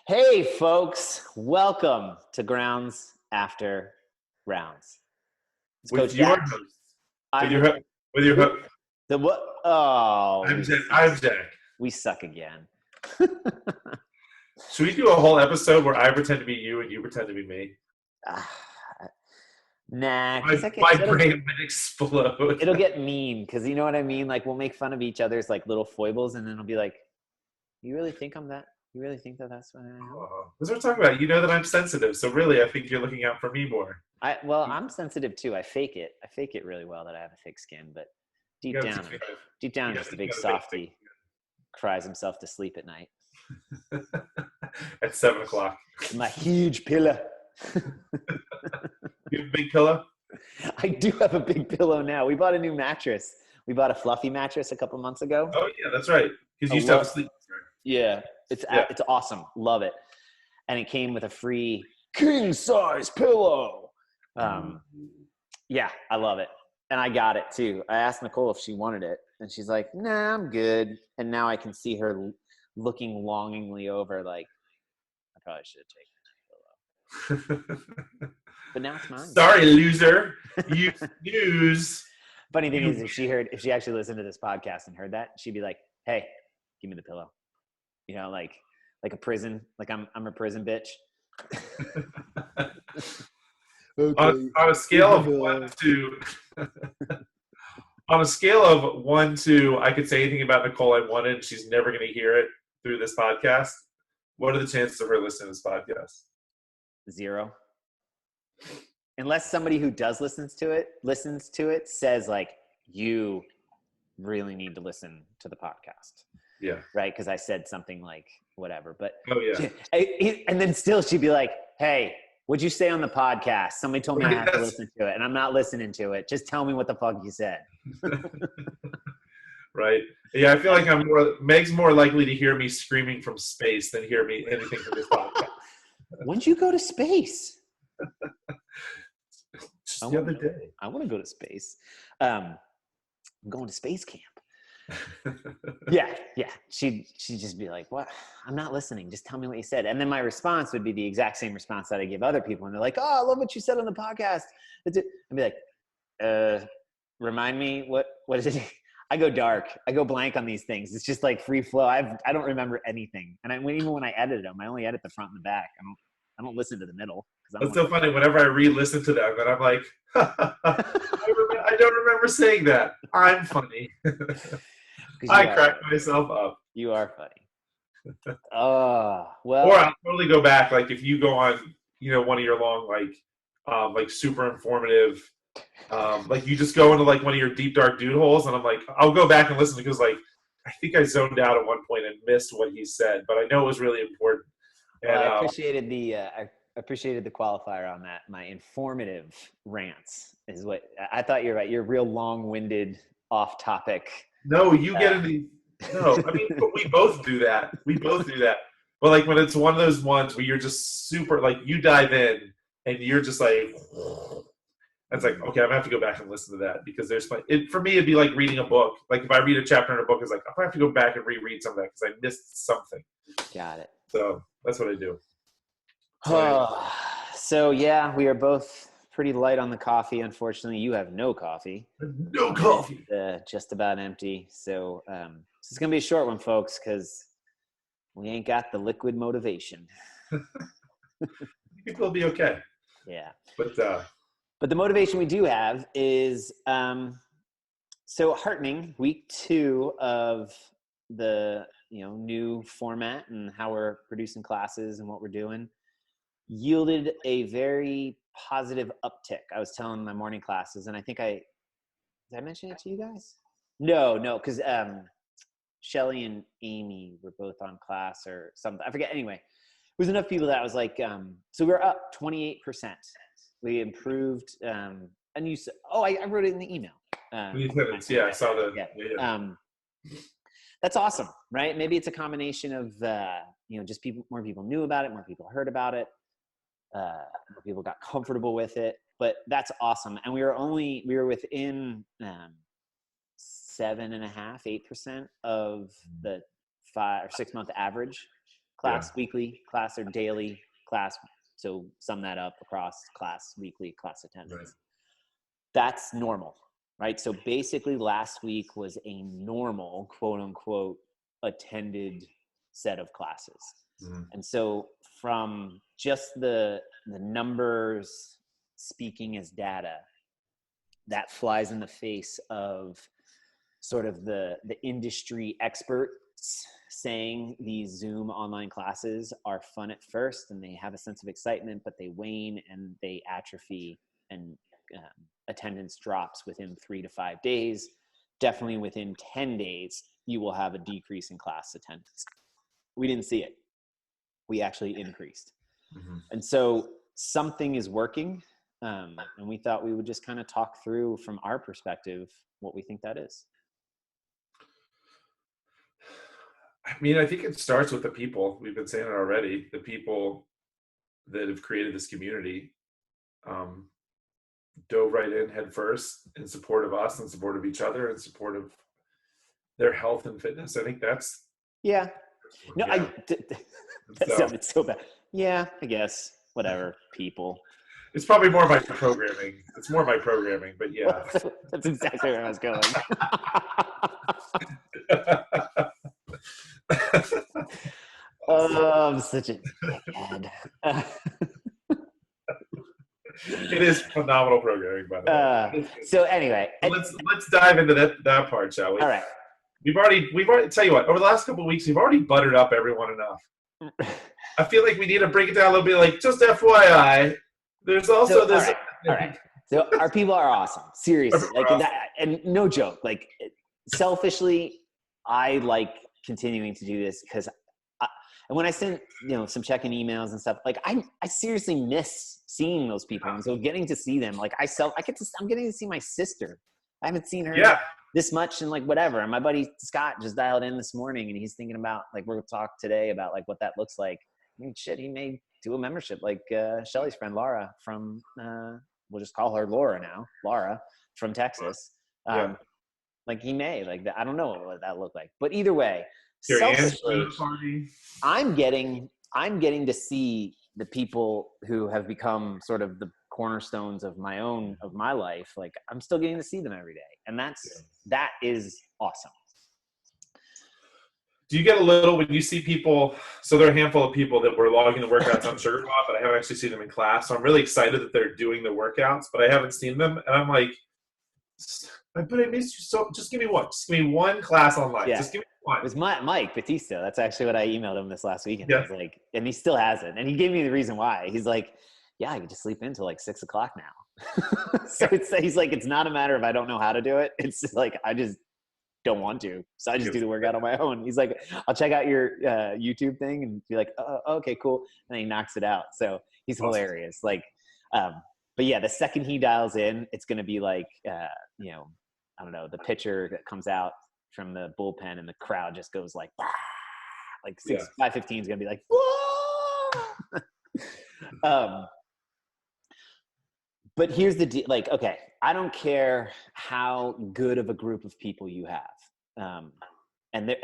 Hey, folks, welcome to Grounds After Rounds. It's With Coach your Jack. host, with I'm your host, with your host. the what? Oh, I'm Jack. we suck again. Should we do a whole episode where I pretend to be you and you pretend to be me? Ah, nah, My brain might explode. it'll get mean because you know what I mean. Like we'll make fun of each other's like little foibles, and then it'll be like, "You really think I'm that? You really think that that's what I am?" That's what we're talking about. You know that I'm sensitive, so really, I think you're looking out for me more. I'm sensitive too. I fake it. I fake it really well that I have a thick skin, but deep down, I'm just a big softie. Cries himself to sleep at night. At 7:00. My huge pillow. You have a big pillow? I do have a big pillow now. We bought a new mattress. We bought a fluffy mattress a couple months ago. Oh yeah, that's right. Because you used to have a sleep. Yeah, it's awesome. Love it. And it came with a free king size pillow. Yeah, I love it. And I got it too. I asked Nicole if she wanted it, and she's like, "Nah, I'm good." And now I can see her looking longingly over, like, I probably should have taken that pillow. But now it's mine. Sorry, loser. You snooze. Funny thing is, if she actually listened to this podcast and heard that, she'd be like, "Hey, give me the pillow." You know, like a prison. Like I'm a prison bitch. Okay. On a scale of 1 to on a scale of 1 to I could say anything about Nicole I wanted, and she's never going to hear it through this podcast. What are the chances of her listening to this podcast? 0. Unless somebody who does listens to it says like, you really need to listen to the podcast. Yeah. Right. Cause I said something like whatever, but oh yeah. And then still she'd be like, "Hey, what'd you say on the podcast? Somebody told me I have to listen to it and I'm not listening to it. Just tell me what the fuck you said." Right. Yeah. I feel like Meg's more likely to hear me screaming from space than hear me anything from this podcast. When'd you go to space? Just the other day. I want to go to space. I'm going to space camp. Yeah. She'd just be like, "What? I'm not listening. Just tell me what you said." And then my response would be the exact same response that I give other people. And they're like, "Oh, I love what you said on the podcast." I'd be like, remind me, what is it? I go dark. I go blank on these things. It's just like free flow. I don't remember anything. And even when I edit them, I only edit the front and the back. I don't listen to the middle. That's so funny. Whenever I re-listen to them, and I'm like, I don't remember saying that. I'm funny. I crack myself up. You are funny. Well. Or I'll totally go back. Like if you go on, one of your long, like super informative, like you just go into like one of your deep dark dude holes, and I'm like, I'll go back and listen because like I think I zoned out at one point and missed what he said, but I know it was really important. And, I appreciated the qualifier on that. My informative rants is what I thought. You're right. You're real long-winded, off-topic. No, you get into. No, I mean, but we both do that. But like when it's one of those ones where you're just super, like you dive in and you're just like, it's like, okay, I'm gonna have to go back and listen to that because for me, it'd be like reading a book. Like if I read a chapter in a book, it's like, I have to go back and reread some of that because I missed something. Got it. So that's what I do. So yeah, we are both pretty light on the coffee. Unfortunately, you have no coffee. No coffee. Just about empty. So this is gonna be a short one, folks, because we ain't got the liquid motivation. You think we'll be okay. Yeah. But the motivation we do have is so heartening. Week 2 of the new format and how we're producing classes and what we're doing yielded a very positive uptick. I was telling my morning classes, and I think did I mention it to you guys? No, because Shelly and Amy were both on class or something. I forget. Anyway, it was enough people that I was like, so we're up 28%. We improved, and you said, I wrote it in the email. Yeah, I saw that. Yeah. That's awesome, right? Maybe it's a combination of, just more people knew about it, more people heard about it, more people got comfortable with it, but that's awesome. And we were within 7.5%, 8% of the 5 or 6 month average Yeah. class weekly, class or daily, class. So sum that up across class weekly, class attendance. Right. That's normal, right? So basically last week was a normal, quote unquote, attended set of classes. Mhm. And so from just the numbers speaking as data, that flies in the face of sort of the industry experts saying these Zoom online classes are fun at first and they have a sense of excitement, but they wane and they atrophy, and attendance drops within 3 to 5 days. Definitely within 10 days, you will have a decrease in class attendance. We didn't see it. We actually increased. Mhm. And so something is working. And we thought we would just kind of talk through from our perspective what we think that is. I mean, I think it starts with the people. We've been saying it already. The people that have created this community um, dove right in head first in support of us, in support of each other, in support of their health and fitness. I think that's Yeah. No, yeah. that So sounded so bad. Yeah, I guess. Whatever, people. it's probably more my programming. It's more my programming, but yeah. That's exactly where I was going. Oh, I'm such a dickhead. It is phenomenal programming, by the way. So anyway, Let's dive into that part, shall we? all right. We've already tell you what, over the last couple of weeks we've already buttered up everyone enough. I feel like we need to break it down a little bit, like just FYI. There's also this. All right. So our people are awesome. Seriously, like awesome. that, and no joke. Like selfishly, I like continuing to do this because, and when I send some check-in emails and stuff, like I seriously miss seeing those people, and so getting to see them, like I'm getting to see my sister. I haven't seen her this much and like whatever. And my buddy Scott just dialed in this morning, and he's thinking about like we're gonna talk today about like what that looks like. I mean, shit, he may do a membership like Shelly's friend Laura from we'll just call her Laura now, Laura from Texas. Like he may like that. I don't know what that looked like, but either way, selfishly, I'm getting to see the people who have become sort of the cornerstones of my life. Like I'm still getting to see them every day, and that is awesome. Do you get a little when you see people? So there are a handful of people that were logging the workouts on SugarPod, but I haven't actually seen them in class. So I'm really excited that they're doing the workouts, but I haven't seen them, and I'm like, but I missed you. So just give me one. Just give me one class online. Yeah. Just give me one. It was Mike Batista. That's actually what I emailed him this last weekend. Yeah. I was like, and he still hasn't. And he gave me the reason why. He's like, yeah, I can just sleep in until like 6 o'clock now. So he's like, it's not a matter of I don't know how to do it. It's just like I just don't want to. So I just do the workout on my own. He's like, I'll check out your YouTube thing and be like, oh, okay, cool. And then he knocks it out. So he's hilarious. Like, but yeah, the second he dials in, it's going to be like, I don't know, the pitcher that comes out from the bullpen and the crowd just goes like, bah! Like 5:15 is going to be like, whoa! But here's the deal. Like, okay, I don't care how good of a group of people you have. And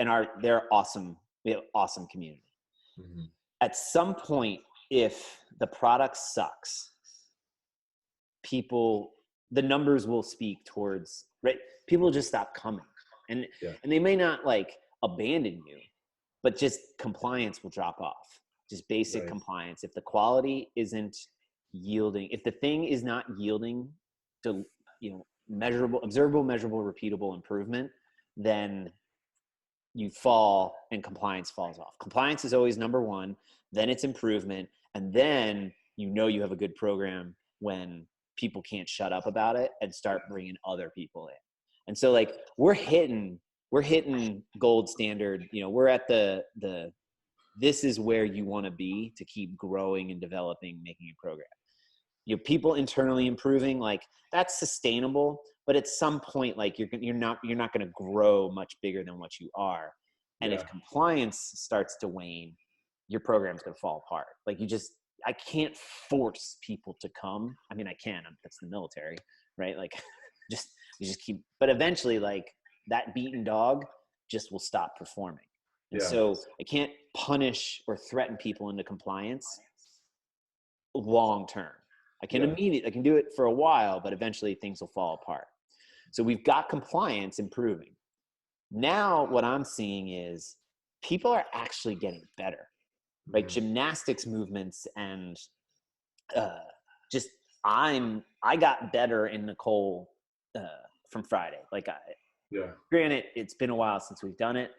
they're awesome. We have awesome community. Mm-hmm. At some point, if the product sucks, the numbers will speak towards, right? People just stop coming. And they may not like abandon you, but just compliance will drop off. Just basic compliance. If the quality isn't yielding, if the thing is not yielding to measurable, observable, measurable, repeatable improvement, then you fall and compliance falls off. Compliance is always number one, then it's improvement, and then you have a good program when people can't shut up about it and start bringing other people in. And so like we're hitting gold standard. We're at the this is where you want to be to keep growing and developing, making a program. People internally improving, like that's sustainable, but at some point, like you're not going to grow much bigger than what you are. And if compliance starts to wane, your program's going to fall apart. Like I can't force people to come. I mean, I can, that's the military, right? Like you just keep, but eventually like that beaten dog just will stop performing. And Yeah. so I can't punish or threaten people into compliance long term. I can I can do it for a while, but eventually things will fall apart. So we've got compliance improving. Now what I'm seeing is people are actually getting better, right? Gymnastics movements and just I got better in Nicole from Friday. Like granted, it's been a while since we've done it,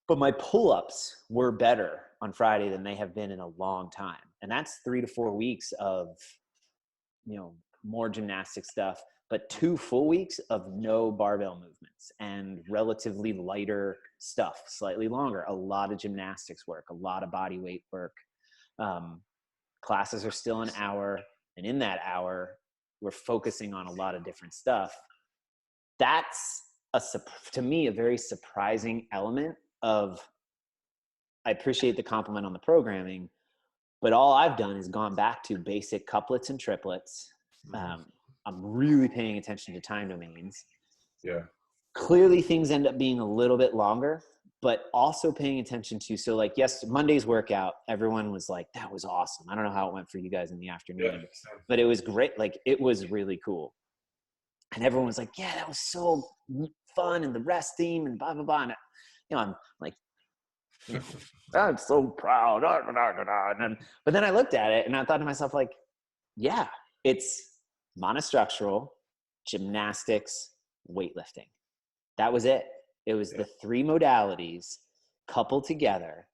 but my pull-ups were better on Friday than they have been in a long time. And that's 3 to 4 weeks of, more gymnastic stuff, but 2 full weeks of no barbell movements and relatively lighter stuff, slightly longer, a lot of gymnastics work, a lot of body weight work. Classes are still an hour. And in that hour, we're focusing on a lot of different stuff. That's to me, a very surprising element of, I appreciate the compliment on the programming, but all I've done is gone back to basic couplets and triplets. I'm really paying attention to time domains. Yeah. Clearly things end up being a little bit longer, but also paying attention to, so like, yes, Monday's workout, everyone was like, that was awesome. I don't know how it went for you guys in the afternoon, but it was great. Like, it was really cool. And everyone was like, yeah, that was so fun. And the rest team and blah, blah, blah. And, I'm like, I'm so proud. But then I looked at it and I thought to myself, like, yeah, it's monostructural, gymnastics, weightlifting. That was it. It was the 3 modalities coupled together.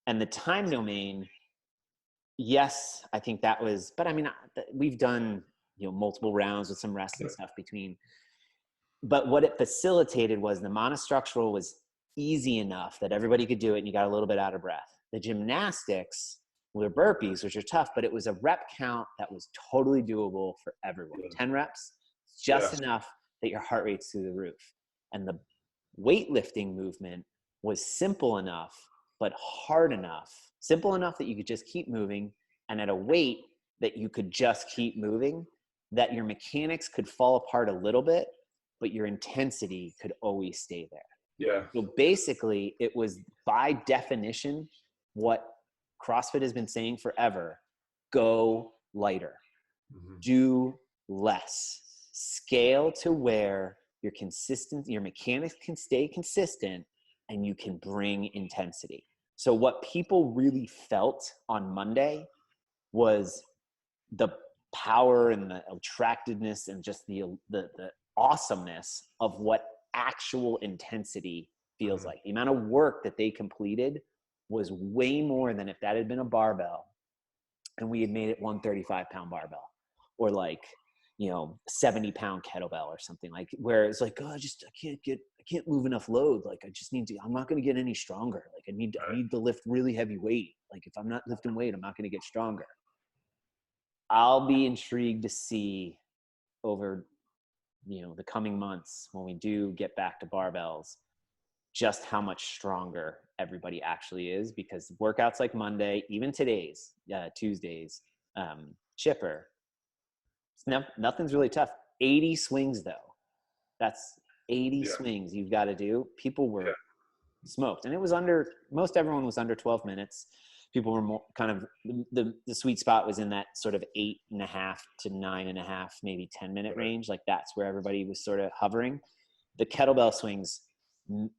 And the time domain, yes, I think that was, but I mean, we've done, multiple rounds with some rest and stuff between. But what it facilitated was the monostructural was easy enough that everybody could do it and you got a little bit out of breath. The gymnastics were burpees, which are tough, but it was a rep count that was totally doable for everyone. 10 reps, just enough that your heart rate's through the roof. And the weightlifting movement was simple enough, but hard enough. Simple enough that you could just keep moving, and at a weight that you could just keep moving, that your mechanics could fall apart a little bit, but your intensity could always stay there. Yeah. So basically, it was by definition what CrossFit has been saying forever: go lighter, do less, scale to where your mechanics can stay consistent and you can bring intensity. So what people really felt on Monday was the power and the attractiveness and just the awesomeness of what actual intensity feels like. The amount of work that they completed was way more than if that had been a barbell and we had made it 135-pound barbell, or like, 70-pound kettlebell or something, like, where it's like, oh, I can't move enough load. Like, I'm not going to get any stronger. Like, I need to lift really heavy weight. Like, if I'm not lifting weight, I'm not going to get stronger. I'll be intrigued to see over, the coming months when we do get back to barbells, just how much stronger everybody actually is, because workouts like Monday, even today's, Tuesdays, chipper, nothing's really tough. 80 swings though. That's 80 swings you've got to do. People were smoked, and it was most everyone was under 12 minutes. People were more kind of, the sweet spot was in that sort of 8.5 to 9.5, maybe 10-minute range. Like, that's where everybody was sort of hovering. The kettlebell swings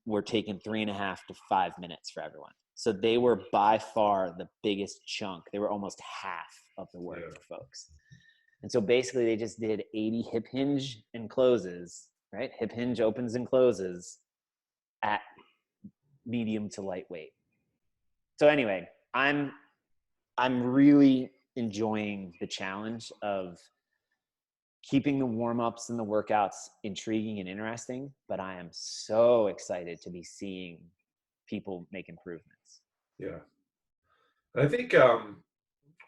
were taking 3.5 to 5 minutes for everyone. So they were by far the biggest chunk. They were almost half of the work for folks. And so basically they just did 80 hip hinge and closes, right? Hip hinge opens and closes at medium to lightweight. So anyway, I'm really enjoying the challenge of keeping the warm-ups and the workouts intriguing and interesting, but I am so excited to be seeing people make improvements. Yeah. I think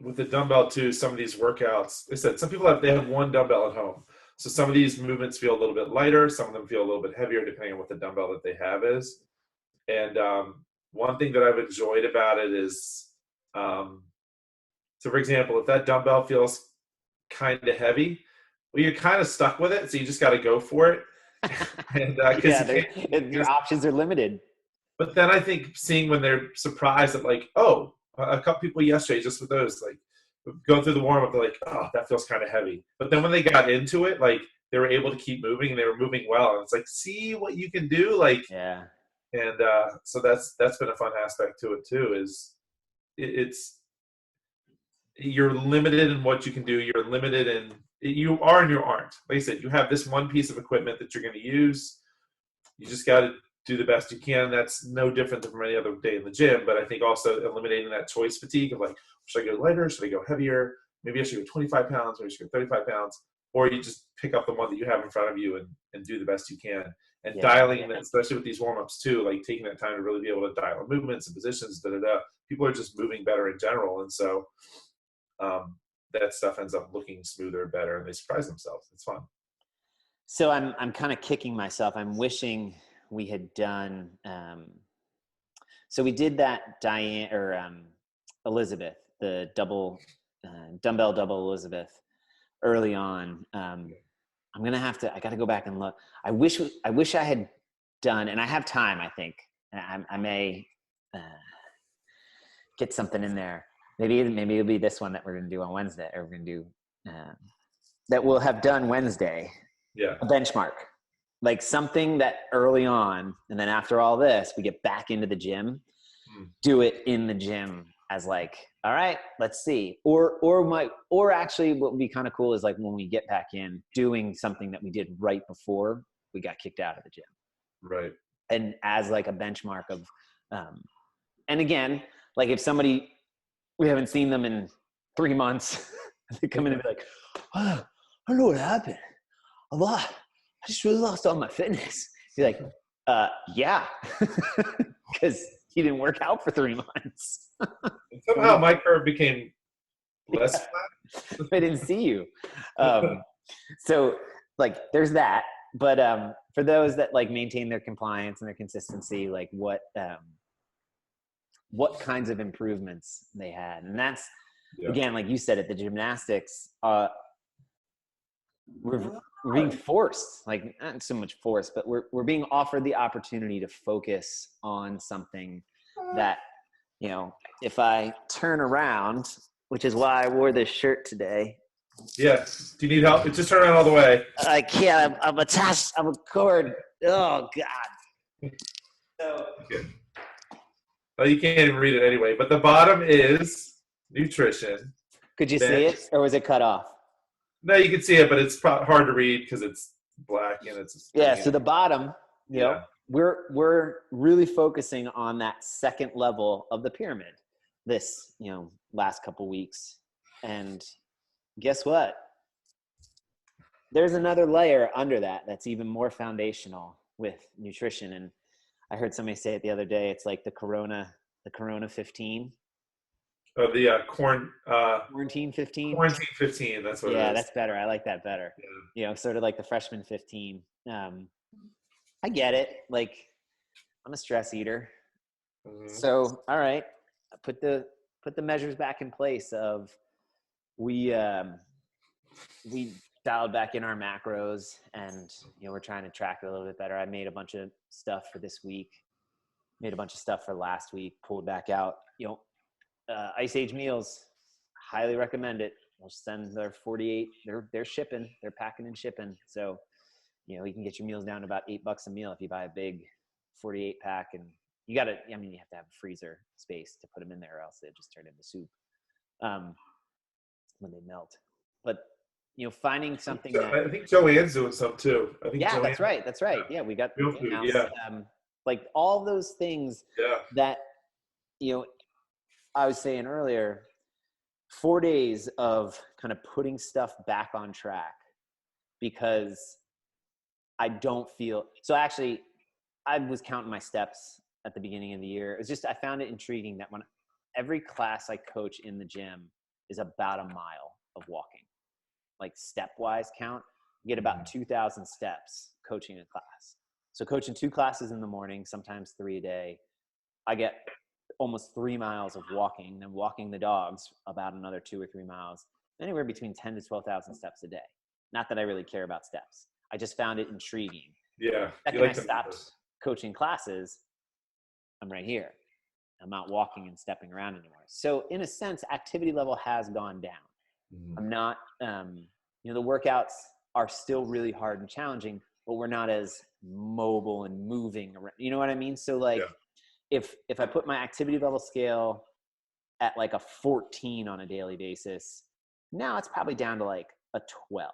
with the dumbbell too, some of these workouts, they said some people have one dumbbell at home. So some of these movements feel a little bit lighter. Some of them feel a little bit heavier depending on what the dumbbell that they have is. And one thing that I've enjoyed about it is, so for example, if that dumbbell feels kind of heavy, well, you're kind of stuck with it. So you just got to go for it. And your options are limited. But then I think seeing when they're surprised that like, oh, a couple people yesterday just with those like going through the warm up, they're like, oh, that feels kind of heavy. But then when they got into it, like they were able to keep moving and they were moving well. And it's like, see what you can do, like, Yeah. and so that's been a fun aspect to it too. Is it's you're limited in what you can do. You're limited in you are and you aren't. Like I said, you have this one piece of equipment that you're going to use. You just got to do the best you can. That's no different than from any other day in the gym. But I think also eliminating that choice fatigue of like, should I go lighter? Should I go heavier? Maybe I should go 25 pounds, or I should go 35 pounds. Or you just pick up the one that you have in front of you and do the best you can. And Yeah. dialing in, especially with these warm-ups too, like taking that time to really be able to dial in movements and positions, people are just moving better in general. And so that stuff ends up looking smoother, better, and they surprise themselves. It's fun. So I'm kind of kicking myself. I'm wishing we had done. So we did that Diane or Elizabeth, the dumbbell double Elizabeth early on. I'm gonna have to. I got to go back and look. I wish I had done, and I have time. I think I may get something in there. Maybe it'll be this one that we're gonna do on Wednesday, or we're gonna do that we'll have done Wednesday. Yeah. A benchmark, like something that early on, and then after all this, we get back into the gym. Do it in the gym as like, all right, let's see. Or actually what would be kind of cool is like when we get back in, doing something that we did right before we got kicked out of the gym. Right. And as like a benchmark of, and again, like if we haven't seen them in 3 months, they come in and be like, oh, I don't know what happened. I just really lost all my fitness. You're like, yeah, because you didn't work out for 3 months. Somehow my curve became less flat. I didn't see you. So like there's that. But for those that like maintain their compliance and their consistency, like what kinds of improvements they had. And that's, again, like you said, at the gymnastics, we're being forced, like not so much forced, but we're being offered the opportunity to focus on something that, you know, if I turn around, which is why I wore this shirt today. Yeah. Do you need help? Just turn around all the way. I can't. I'm attached. I'm a cord. Oh God. So. Okay. Well, you can't even read it anyway. But the bottom is nutrition. Could you see it, or was it cut off? No, you can see it, but it's hard to read because it's black and it's. Yeah. So the bottom, you know, we're really focusing on that second level of the pyramid this, you know, last couple weeks, and guess what? There's another layer under that that's even more foundational with nutrition. And I heard somebody say it the other day. It's like the Corona 15. Oh, the Quarantine 15. Quarantine 15. That's what it is. Yeah, that's better. I like that better. Yeah. You know, sort of like the freshman 15. I get it. Like, I'm a stress eater. Mm-hmm. So, all right, put the measures back in place of we dialed back in our macros, and you know, we're trying to track it a little bit better. I made a bunch of stuff for this week, made a bunch of stuff for last week, pulled back out. You know, Ice Age meals, highly recommend it. We'll send their 48. They're shipping. They're packing and shipping. So, you know, you can get your meals down to about $8 a meal if you buy a big 48 pack. And you got to. I mean, you have to have a freezer space to put them in there, or else they just turn into soup when they melt. But you know, finding something that I think Joanne's doing some too. I think That's right. Yeah, we got real food. Yeah. Like all those things that, you know, I was saying earlier, 4 days of kind of putting stuff back on track, because I don't feel so. Actually, I was counting my steps at the beginning of the year. It's just I found it intriguing that when every class I coach in the gym is about a mile of walking. Like stepwise count, you get about 2,000 steps coaching a class. So coaching 2 classes in the morning, sometimes 3 a day, I get almost 3 miles of walking, then walking the dogs about another 2 or 3 miles, anywhere between 10 to 12,000 steps a day. Not that I really care about steps. I just found it intriguing. Yeah. Second I stopped coaching classes, I'm right here. I'm not walking and stepping around anymore. So in a sense, activity level has gone down. I'm not, the workouts are still really hard and challenging, but we're not as mobile and moving around. You know what I mean? So like, if I put my activity level scale at like a 14 on a daily basis, now it's probably down to like a 12.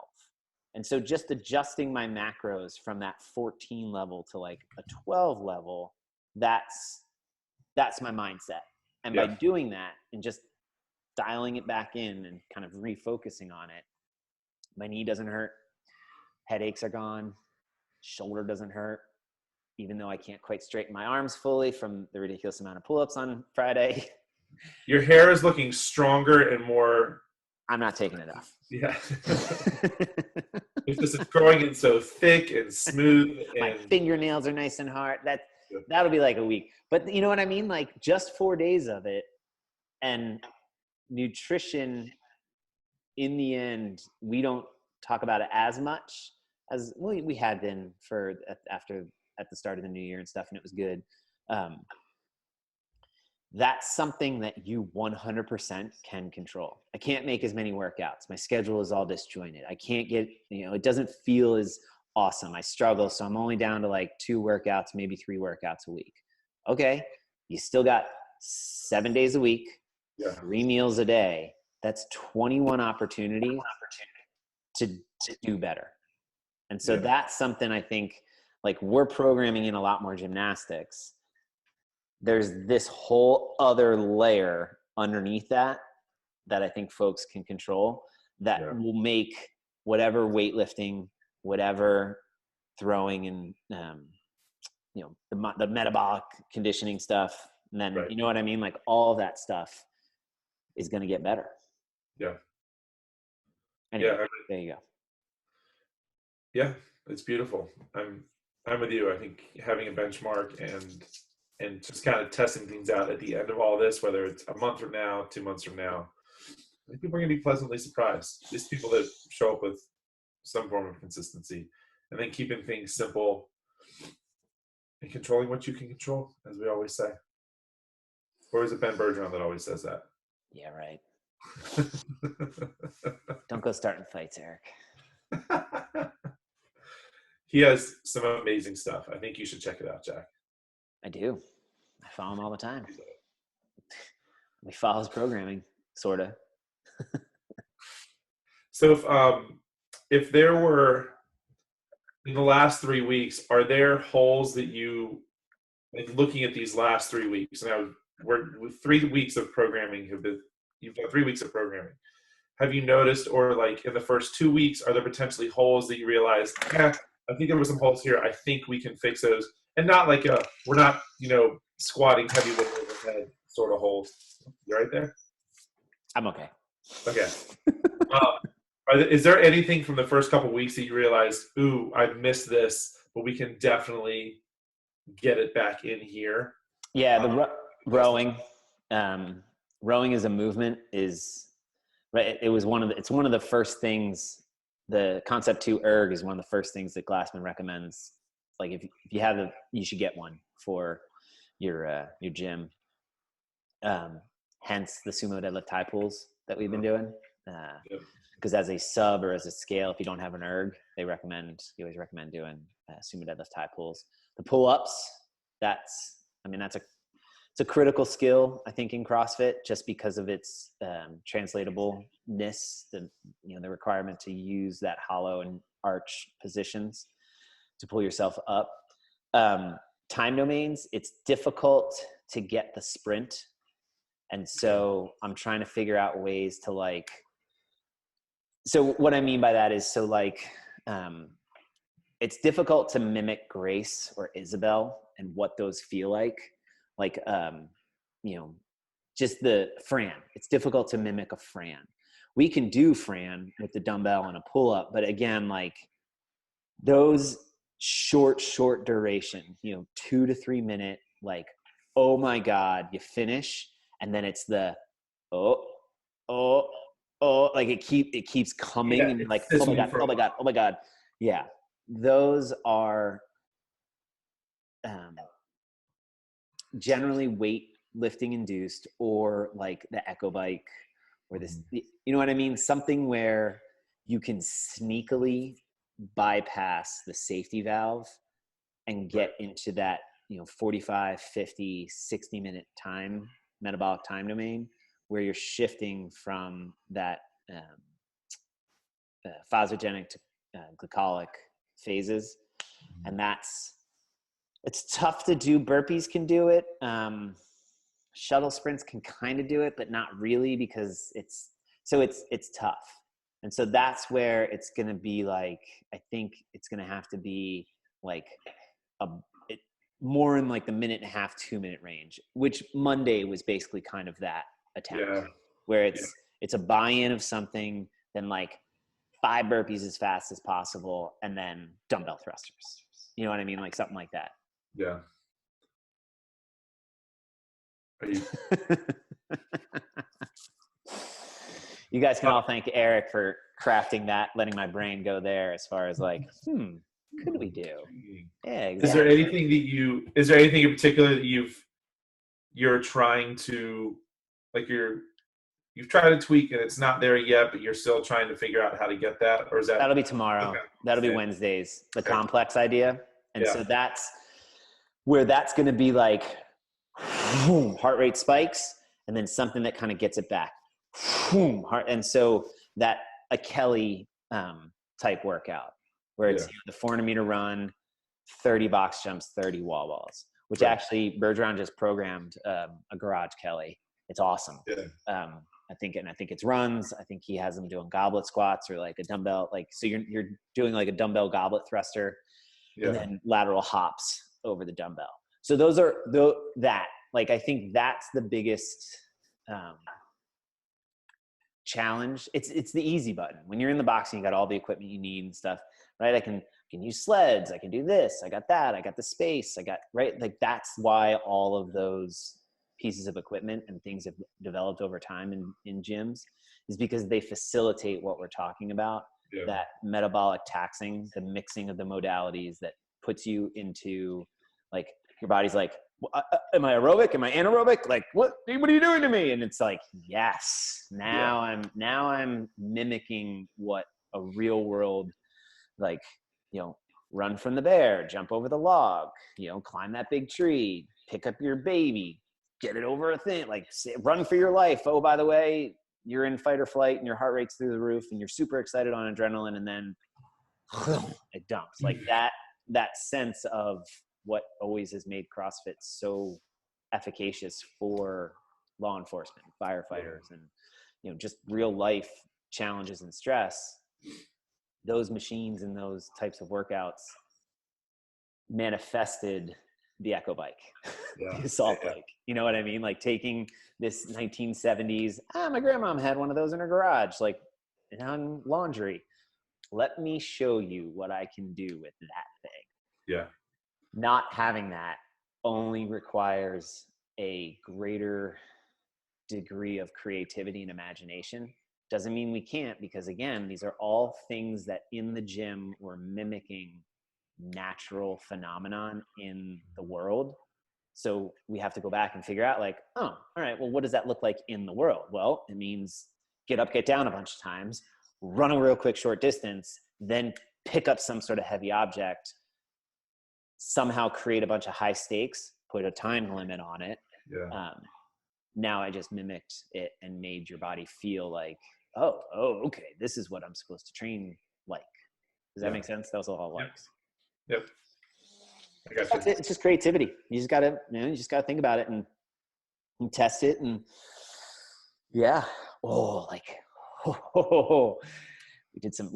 And so just adjusting my macros from that 14 level to like a 12 level, that's my mindset. And by doing that and just dialing it back in and kind of refocusing on it, my knee doesn't hurt, headaches are gone, shoulder doesn't hurt, even though I can't quite straighten my arms fully from the ridiculous amount of pull-ups on Friday. Your hair is looking stronger and more. I'm not taking it off. Yeah. It's just growing in so thick and smooth. And my fingernails are nice and hard. That'll be like a week. But you know what I mean? Like just 4 days of it, and nutrition, in the end, we don't talk about it as much as we had been at the start of the new year and stuff, and it was good. That's something that you 100% can control. I can't make as many workouts. My schedule is all disjointed. I can't get, it doesn't feel as awesome. I struggle. So I'm only down to like 2 workouts, maybe 3 workouts a week. Okay. You still got 7 days a week, 3 meals a day. That's 21 opportunities to do better. And so that's something I think, like, we're programming in a lot more gymnastics. There's this whole other layer underneath that I think folks can control that will make whatever weightlifting, whatever throwing, and the metabolic conditioning stuff, and then you know what I mean, like all of that stuff is going to get better. Anyway, there you go. Yeah, it's beautiful. I'm with you. I think having a benchmark and just kind of testing things out at the end of all this, whether it's a month from now, 2 months from now, I think people are going to be pleasantly surprised. These people that show up with some form of consistency, and then keeping things simple and controlling what you can control, as we always say. Or is it Ben Bergeron that always says that? Yeah, right. Don't go starting fights, Eric. He has some amazing stuff. I think you should check it out, Jack. I do. I follow him all the time. We follow his programming, sort of. So if there were, in the last 3 weeks, are there holes that you, like, looking at these last 3 weeks, now we're with 3 weeks of programming, you've done 3 weeks of programming. Have you noticed, or like in the first 2 weeks, are there potentially holes that you realize, I think there were some holes here, I think we can fix those? And not like we're not, squatting heavy with overhead sort of holes. You right there? I'm okay. Okay. Is there anything from the first couple of weeks that you realized, ooh, I missed this, but we can definitely get it back in here? Yeah, the rowing. Rowing as a movement is right. It's one of the first things. The Concept 2 erg is one of the first things that Glassman recommends. Like if you have you should get one for your gym. Hence the sumo deadlift high pulls that we've been doing. Because as a sub or as a scale, if you don't have an erg, you always recommend doing sumo deadlift high pulls. The pull-ups, it's a critical skill, I think, in CrossFit, just because of its translatableness, the requirement to use that hollow and arch positions to pull yourself up. Time domains, it's difficult to get the sprint. And so I'm trying to figure out ways to so what I mean by that is, it's difficult to mimic Grace or Isabel and what those feel like. Just the Fran. It's difficult to mimic a Fran. We can do Fran with the dumbbell and a pull-up, but again, those short duration, 2 to 3 minute, oh my God, you finish, and then it's the it keeps coming, and you're like, oh my God. Yeah. Those are generally weight lifting induced, or like the echo bike, or this, you know what I mean? Something where you can sneakily bypass the safety valve and get into that, 45, 50, 60-minute metabolic time domain, where you're shifting from that phosogenic to glycolic phases. And it's tough to do. Burpees can do it. Shuttle sprints can kind of do it, but not really, because it's tough. And so that's where it's going to be like, I think it's going to have to be like more in like the 1.5 2-minute range, which Monday was basically kind of that attempt, where it's a buy-in of something, then like 5 burpees as fast as possible, and then dumbbell thrusters. You know what I mean? Like something like that. Yeah. Are you? You guys can all thank Eric for crafting that, letting my brain go there as far as like, could we do? Yeah, exactly. Is there anything in particular that you're trying to, like, you've tried to tweak and it's not there yet, but you're still trying to figure out how to get that? Or is that? That'll be tomorrow. Okay. That'll be Wednesdays, the complex idea. And Yeah. so that's where that's going to be like heart rate spikes, and then something that kind of gets it back. And so that a Kelly type workout, where it's the 400-meter run, 30 box jumps, 30 wall balls, which actually Bergeron just programmed a garage Kelly. It's awesome. Yeah. I think it's runs. I think he has them doing goblet squats, or like a dumbbell, like, so you're doing like a dumbbell goblet thruster, and then lateral hops over the dumbbell. So those are like, I think that's the biggest challenge. It's the easy button. When you're in the boxing, you got all the equipment you need and stuff, right? I can use sleds. I can do this. I got that. I got the space. I got, right? Like, that's why all of those pieces of equipment and things have developed over time in gyms, is because they facilitate what we're talking about. That metabolic taxing, the mixing of the modalities that puts you into, like, your body's like, am I aerobic? Am I anaerobic? Like, what are you doing to me? And it's like, yes, now I'm mimicking what a real world, like, run from the bear, jump over the log, climb that big tree, pick up your baby, get it over a thing, like, run for your life. Oh, by the way, you're in fight or flight and your heart rate's through the roof and you're super excited on adrenaline, and then it dumps. Like that sense of what always has made CrossFit so efficacious for law enforcement, firefighters, and just real life challenges and stress. Those machines and those types of workouts manifested the echo bike, the assault bike. You know what I mean? Like, taking this 1970s, my grandmom had one of those in her garage, like, on laundry. Let me show you what I can do with that thing. Yeah. Not having that only requires a greater degree of creativity and imagination. Doesn't mean we can't, because again, these are all things that in the gym we're mimicking natural phenomenon in the world. So we have to go back and figure out, like, oh, all right, well, what does that look like in the world? Well, it means get up, get down a bunch of times, run a real quick short distance, then pick up some sort of heavy object, somehow create a bunch of high stakes, put a time limit on it. Now I just mimicked it and made your body feel like, oh, okay, this is what I'm supposed to train like. Does that make sense? That was all it likes. Yep. I got you. It's just creativity. You just gotta think about it and test it. And we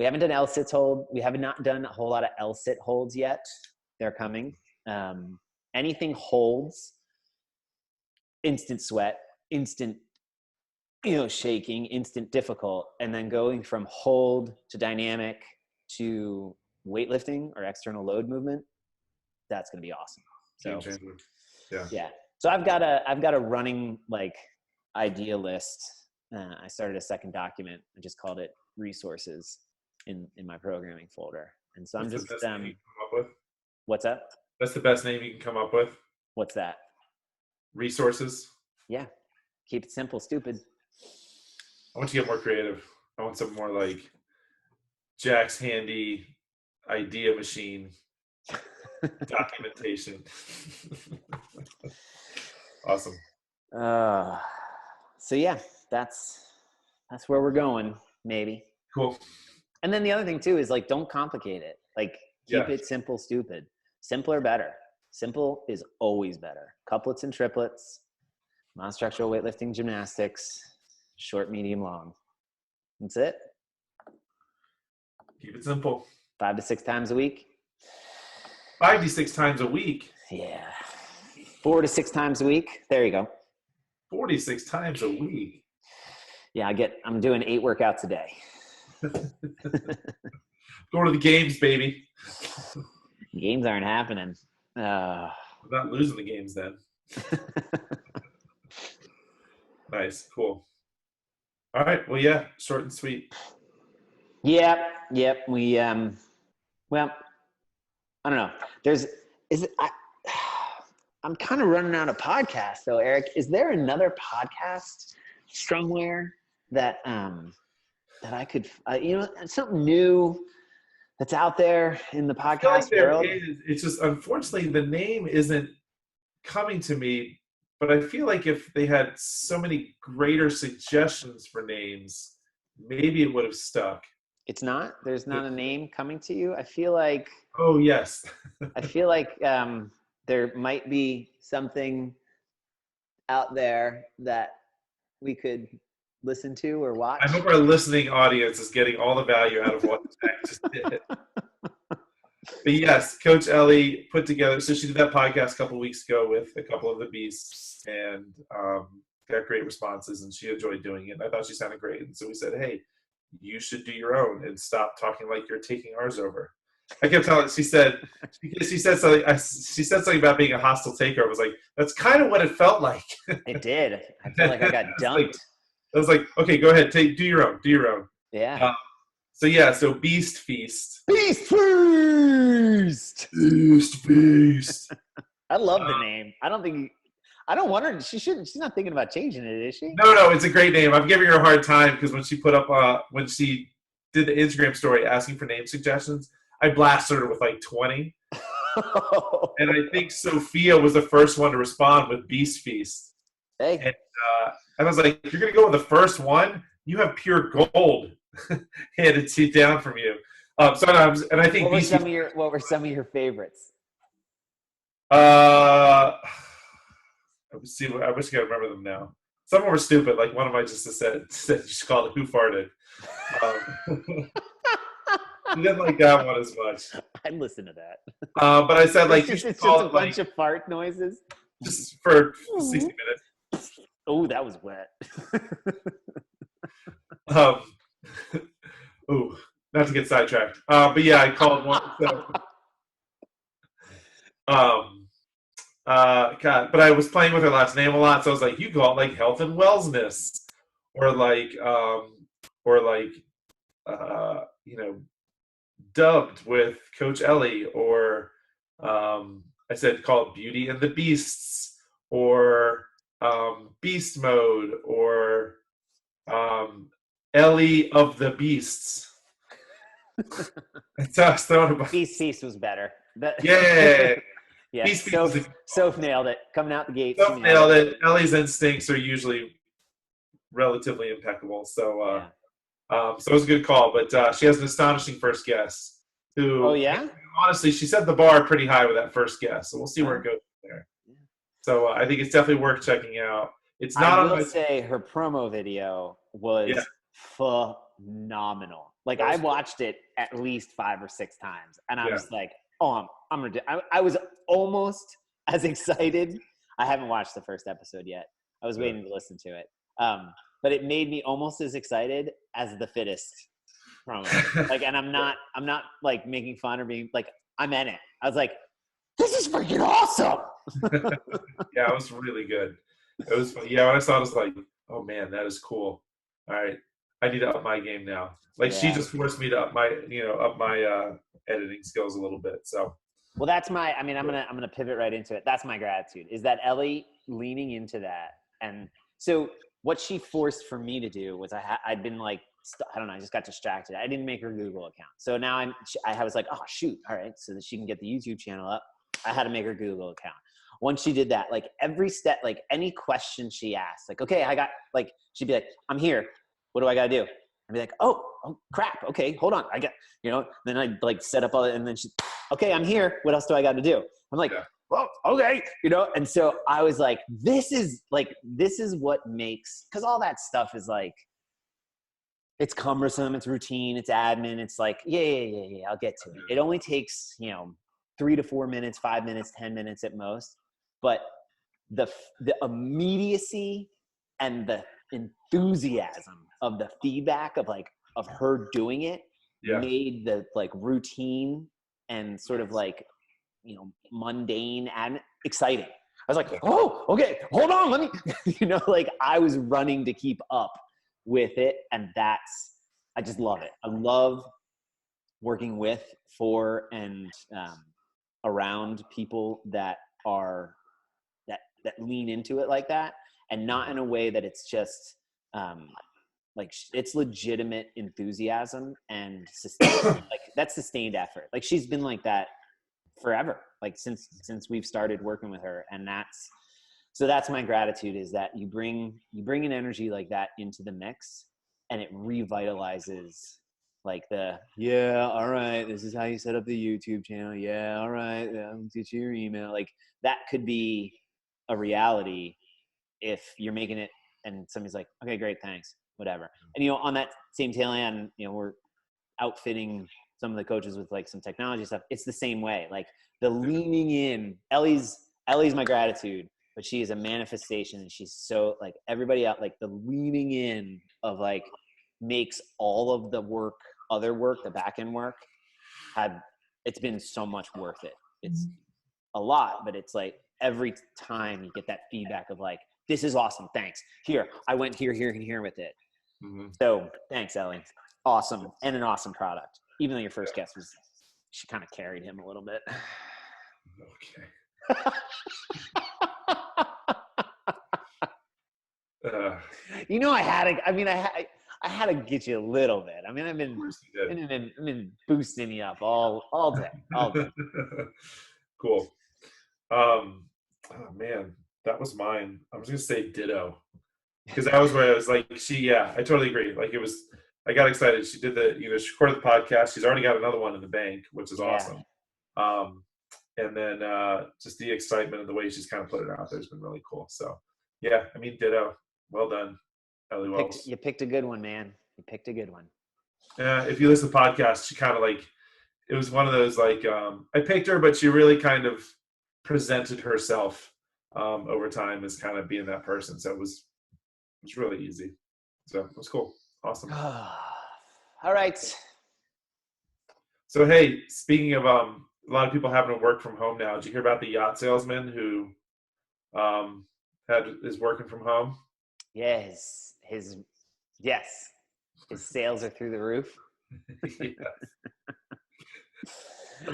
haven't done L-sits hold. We have not done a whole lot of L-sit holds yet. They're coming. Anything holds, instant sweat, instant, shaking, instant difficult, and then going from hold to dynamic to weightlifting or external load movement. That's going to be awesome. So, yeah. So I've got a running, like, idea list. I started a second document. I just called it resources in my programming folder. And so I'm just, come up with? What's that? That's the best name you can come up with. What's that? resources. Yeah. Keep it simple, stupid. I want to get more creative. I want some more like Jack's handy idea machine documentation. Awesome. So yeah, that's where we're going, maybe. Cool. And then the other thing too is like, don't complicate it. Like, keep it simple, stupid. Simpler, better. Simple is always better. Couplets and triplets, non-structural weightlifting, gymnastics, short, medium, long. That's it. Keep it simple. 5 to 6 times a week. 5 to 6 times a week. Yeah. 4 to 6 times a week. There you go. 46 times a week. Yeah, I'm doing 8 workouts a day. Going to the games, baby. Games aren't happening. I'm not losing the games then. Nice. Cool. All right. Well, yeah, short and sweet. Yep. We well, I don't know. I'm kind of running out of podcasts though, Eric. Is there another podcast somewhere that I could something new that's out there in the podcast world? It's just unfortunately the name isn't coming to me, but I feel like if they had so many greater suggestions for names, maybe it would have stuck. It's not? There's not a name coming to you? I feel like... Oh, yes. I feel like there might be something out there that we could listen to or watch. I hope our listening audience is getting all the value out of what Jack just did. But yes, Coach Ellie put together, so she did that podcast a couple of weeks ago with a couple of the beasts and got great responses, and she enjoyed doing it. And I thought she sounded great. And so we said, hey, you should do your own and stop talking like you're taking ours over. I kept telling her, she said something about being a hostile taker. I was like, that's kind of what it felt like. It did. I felt like I got dumped. I was like, okay, go ahead, do your own. Yeah. So Beast Feast. Beast Feast. Beast Feast. I love the name. I don't want her. She's not thinking about changing it, is she? No, it's a great name. I'm giving her a hard time because when she put up, when she did the Instagram story asking for name suggestions, I blasted her with like 20. And I think Sophia was the first one to respond with Beast Feast. Hey. And I was like, if you're going to go with the first one, you have pure gold handed down from you. Sometimes, and I think what were some of your favorites? I wish I could remember them now. Some of them were stupid. Like one of them I just said you should call it Who Farted. You didn't like that one as much. I'd listen to that. But I said like it's just a bunch of fart noises. Just for 60 minutes. Oh, that was wet. Not to get sidetracked. But yeah, I called one. God, but I was playing with her last name a lot, so I was like, you call it like health and wellness, or dubbed with Coach Ellie, or I said call it Beauty and the Beasts, or Beast Mode, or Ellie of the Beasts. So I was throwing about Beast Feast was better. Yeah. Yeah, Soph nailed it. Coming out the gate. Soph nailed it. Ellie's instincts are usually relatively impeccable. So so it was a good call. But she has an astonishing first guess. Oh, yeah? Honestly, she set the bar pretty high with that first guess. So we'll see where it goes from there. So I think it's definitely worth checking out. It's not I will say her promo video was phenomenal. Like, I watched it at least 5 or 6 times. And I was like, oh, I'm going to I was almost as excited. I haven't watched the first episode yet. I was waiting to listen to it. But it made me almost as excited as the fittest promo. Like, and I'm not like making fun or being like, I'm in it. I was like, this is freaking awesome. Yeah, it was really good. It was fun. Yeah, when I saw it, I was like, oh man, that is cool. All right. I need to up my game now. Like she just forced me to up my editing skills a little bit. So well, that's I'm gonna pivot right into it. That's my gratitude, is that Ellie leaning into that. And so what she forced for me to do was I'd been like, I don't know, I just got distracted. I didn't make her Google account. So now I was like, oh shoot. All right. So that she can get the YouTube channel up. I had to make her Google account. Once she did that, like every step, like any question she asked, like, okay, she'd be like, I'm here. What do I got to do? I'd be like, oh crap. Okay, hold on. Then I'd like set up all it. And then okay, I'm here. What else do I got to do? I'm like, well, okay. And so I was like, this is what makes, cause all that stuff is like, it's cumbersome, it's routine, it's admin. It's like, yeah. I'll get to it. It only takes, 3 to 4 minutes, 5 minutes, 10 minutes at most. But the immediacy and the enthusiasm of the feedback of her doing it made the like routine and sort of like, mundane and exciting. I was like, oh, okay, hold on, let me, like I was running to keep up with it. And I just love it. I love working with, for, and around people that lean into it like that, and not in a way that it's just like it's legitimate enthusiasm and like that's sustained effort. Like she's been like that forever, like since we've started working with her. And that's my gratitude, is that you bring an energy like that into the mix, and it revitalizes like all right, this is how you set up the YouTube channel. Yeah, all right, I'll get you your email. Like that could be a reality if you're making it and somebody's like, okay, great, thanks, whatever. And, on that same tail end, we're outfitting some of the coaches with like some technology stuff. It's the same way, like the leaning in. Ellie's my gratitude, but she is a manifestation, and she's so like everybody out, like the leaning in of like makes all of the other work, the back end work, it's been so much worth it. It's a lot, but it's like every time you get that feedback of like, this is awesome, thanks. Here, I went here, and here with it. Mm-hmm. So thanks, Ellie. Awesome. And an awesome product. Even though your first guest she kind of carried him a little bit. Okay. I had to get you a little bit. I mean, I've been boosting you up all day. Cool. Oh man, that was mine. I was gonna say ditto, because that was where I was like, I totally agree. Like I got excited. She did she recorded the podcast. She's already got another one in the bank, which is awesome. And then just the excitement and the way she's kind of put it out there has been really cool. So yeah, I mean, ditto. Well done, Ellie Wells. You picked a good one, man. You picked a good one. Yeah, if you listen to the podcast, she kind of like, it was one of those like, I picked her, but she really kind of presented herself over time as kind of being that person. So it was really easy. So it was cool. Awesome. All right. So, hey, speaking of a lot of people having to work from home now, did you hear about the yacht salesman who is working from home? Yes. His sales are through the roof. Yes.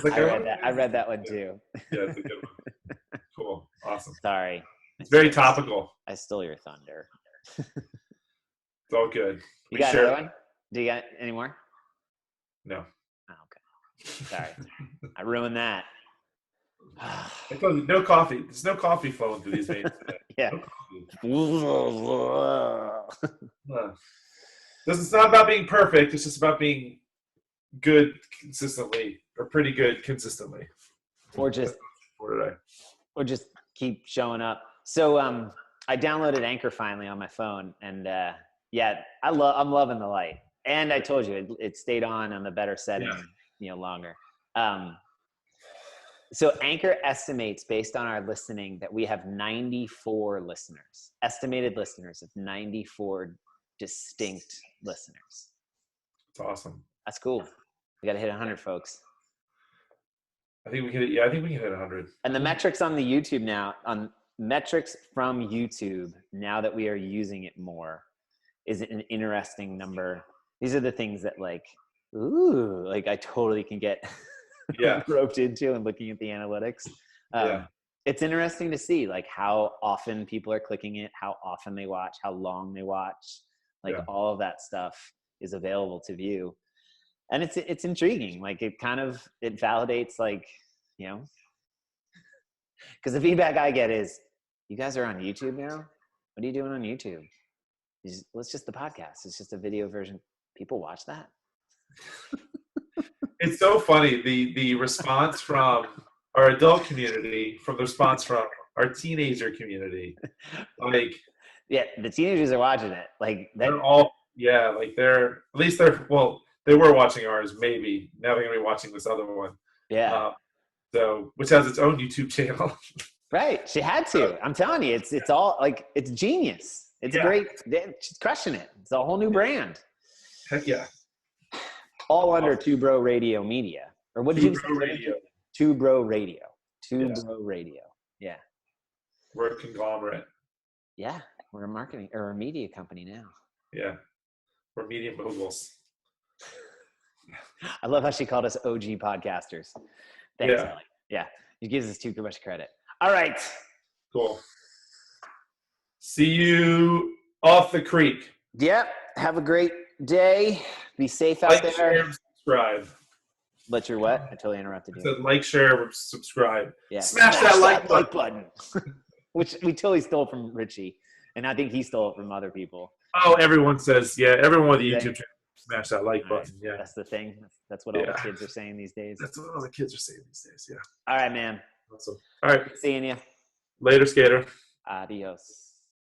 I read that one too. Yeah, it's a good one. Cool. Awesome. Sorry. It's very topical. I stole your thunder. It's all good. You got another one? Do you got any more? No. Oh, okay. Sorry. I ruined that. I told you, no coffee. There's no coffee flowing through these veins today. Yeah. It's not about being perfect. It's just about being good consistently, or pretty good consistently. Or just keep showing up. So I downloaded Anchor finally on my phone, and I'm loving the light. And I told you it stayed on the better setting, longer. So Anchor estimates, based on our listening, that we have 94 listeners, estimated listeners of 94 distinct listeners. That's awesome. That's cool. We got to hit 100, folks. I think we can hit 100. And the metrics on the YouTube now, on metrics from YouTube, now that we are using it more, is an interesting number. These are the things that I totally can get roped into and looking at the analytics. it's interesting to see like how often people are clicking it, how often they watch, how long they watch, like all of that stuff is available to view. And it's intriguing. Like it validates, like, you know, because the feedback I get is, you guys are on YouTube now? What are you doing on YouTube? Well, it's just the podcast. It's just a video version. People watch that? It's so funny, the response from our adult community, from the response from our teenager community. Like, yeah, the teenagers are watching it. Like that. They're all, yeah, like they were watching ours, maybe. Now they're gonna be watching this other one. Yeah. So, which has its own YouTube channel. Right. She had to. I'm telling you, it's all like, it's genius. It's great. She's crushing it. It's a whole new brand. Heck yeah. All under Two Bro Radio Media. Or what did you say? Radio. Two Bro Radio. Bro Radio. Yeah. We're a conglomerate. Yeah. We're a marketing or a media company now. Yeah. We're media moguls. I love how she called us OG podcasters. Thanks, Yeah. Ellie. Yeah. She gives us too much credit. All right. Cool. See you off the creek. Yep. Have a great day. Be safe out there. Share, and subscribe. But you're what? I totally interrupted you. So like, share, subscribe. Yeah. Smash that like button. Which we totally stole from Richie. And I think he stole it from other people. Oh, everyone says, everyone with the YouTube channel, smash that like button. Yeah. That's the thing. That's what all the kids are saying these days. That's what all the kids are saying these days, yeah. All right, man. Awesome. All right. Seeing you. Later, skater. Adios.